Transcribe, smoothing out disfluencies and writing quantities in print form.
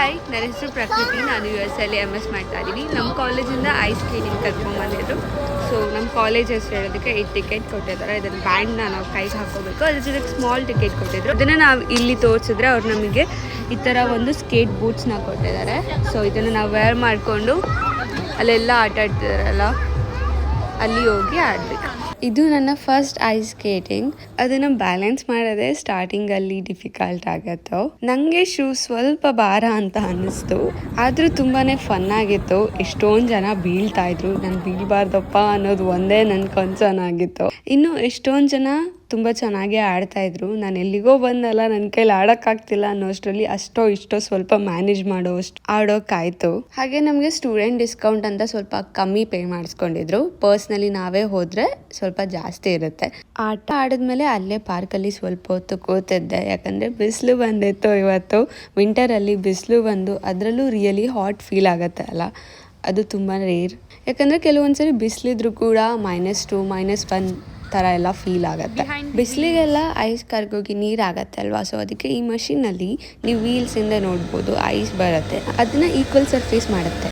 Hi, ನನ್ನ ಹೆಸರು ಪ್ರಕೃತಿ. ನಾನು US MS ಮಾಡ್ತಾ ಇದ್ದೀನಿ. ನಮ್ಮ ಕಾಲೇಜಿಂದ ಐಸ್ ಸ್ಕೇಟಿಂಗ್ ಕರ್ಕೊಂಡ್ಬಂದಿದ್ರು. ಸೊ ನಮ್ಮ ಕಾಲೇಜ್ ಹೆಸರು ಹೇಳೋದಕ್ಕೆ 8 ಟಿಕೆಟ್ ಕೊಟ್ಟಿದ್ದಾರೆ. ಇದನ್ನು ಬ್ಯಾಂಡ್ನ ನಾವು ಕೈಗೆ ಹಾಕೋಬೇಕು. ಅದ್ರ ಜೊತೆಗೆ ಸ್ಮಾಲ್ ಟಿಕೆಟ್ ಕೊಟ್ಟಿದ್ರು. ಅದನ್ನು ನಾವು ಇಲ್ಲಿ ತೋರಿಸಿದ್ರೆ ಅವ್ರು ನಮಗೆ ಈ ಥರ ಒಂದು ಸ್ಕೇಟ್ ಬೂಟ್ಸ್ನ ಕೊಟ್ಟಿದ್ದಾರೆ. ಸೊ ಇದನ್ನು ನಾವು ವೇರ್ ಮಾಡಿಕೊಂಡು ಅಲ್ಲೆಲ್ಲ ಆಟ ಆಡ್ತಿದಾರಲ್ಲ ಅಲ್ಲಿ ಹೋಗಿ ಆಡಬೇಕು. ಇದು ನನ್ನ ಫಸ್ಟ್ ಐಸ್ ಸ್ಕೇಟಿಂಗ್. ಅದನ್ನು ಬ್ಯಾಲೆನ್ಸ್ ಮಾಡೋದೇ ಸ್ಟಾರ್ಟಿಂಗಲ್ಲಿ ಡಿಫಿಕಲ್ಟ್ ಆಗತ್ತೋ. ನನಗೆ ಶೂ ಸ್ವಲ್ಪ ಭಾರ ಅಂತ ಅನ್ನಿಸ್ತು, ಆದರೂ ತುಂಬಾ ಫನ್ ಆಗಿತ್ತು. ಎಷ್ಟೊಂದು ಜನ ಬೀಳ್ತಾ ಇದ್ರು. ನಾನು ಬೀಳಬಾರ್ದಪ್ಪ ಅನ್ನೋದು ಒಂದೇ ನನ್ನ ಕನ್ಸರ್ನ್ ಆಗಿತ್ತು. ಇನ್ನು ಎಷ್ಟೊಂದು ಜನ ತುಂಬ ಚೆನ್ನಾಗೇ ಆಡ್ತಾಯಿದ್ರು. ನಾನು ಎಲ್ಲಿಗೋ ಬಂದಲ್ಲ, ನನ್ನ ಕೈಲಿ ಆಡೋಕ್ಕಾಗ್ತಿಲ್ಲ ಅನ್ನೋಷ್ಟರಲ್ಲಿ ಅಷ್ಟೋ ಇಷ್ಟೋ ಸ್ವಲ್ಪ ಮ್ಯಾನೇಜ್ ಮಾಡೋಷ್ಟು ಆಡೋಕ್ಕಾಯ್ತು. ಹಾಗೆ ನಮಗೆ ಸ್ಟೂಡೆಂಟ್ ಡಿಸ್ಕೌಂಟ್ ಅಂತ ಸ್ವಲ್ಪ ಕಮ್ಮಿ ಪೇ ಮಾಡಿಸ್ಕೊಂಡಿದ್ರು. ಪರ್ಸ್ನಲಿ ನಾವೇ ಹೋದರೆ ಸ್ವಲ್ಪ ಜಾಸ್ತಿ ಇರುತ್ತೆ. ಆಟ ಆಡಿದ್ಮೇಲೆ ಅಲ್ಲೇ ಪಾರ್ಕಲ್ಲಿ ಸ್ವಲ್ಪ ಹೊತ್ತು ಕೂತಿದ್ದೆ, ಯಾಕಂದರೆ ಬಿಸಿಲು ಬಂದಿತ್ತು. ಇವತ್ತು ವಿಂಟರಲ್ಲಿ ಬಿಸಿಲು ಬಂದು ಅದರಲ್ಲೂ ರಿಯಲಿ ಹಾಟ್ ಫೀಲ್ ಆಗುತ್ತೆ ಅಲ್ಲ, ಅದು ತುಂಬ ರೇರ್. ಯಾಕಂದರೆ ಕೆಲವೊಂದ್ಸರಿ ಬಿಸಿಲಿದ್ರು ಕೂಡ -2 -1 ಥರ ಎಲ್ಲ ಫೀಲ್ ಆಗುತ್ತೆ. ಬಿಸಿಲಿಗೆಲ್ಲ ಐಸ್ ಕರ್ಗೋಗಿ ನೀರಾಗತ್ತೆ ಅಲ್ವಾ. ಸೊ ಅದಕ್ಕೆ ಈ ಮಷೀನಲ್ಲಿ ನೀವು ವೀಲ್ಸಿಂದ ನೋಡ್ಬೋದು ಐಸ್ ಬರುತ್ತೆ. ಅದನ್ನ ಈಕ್ವಲ್ ಸರ್ಫೇಸ್ ಮಾಡುತ್ತೆ.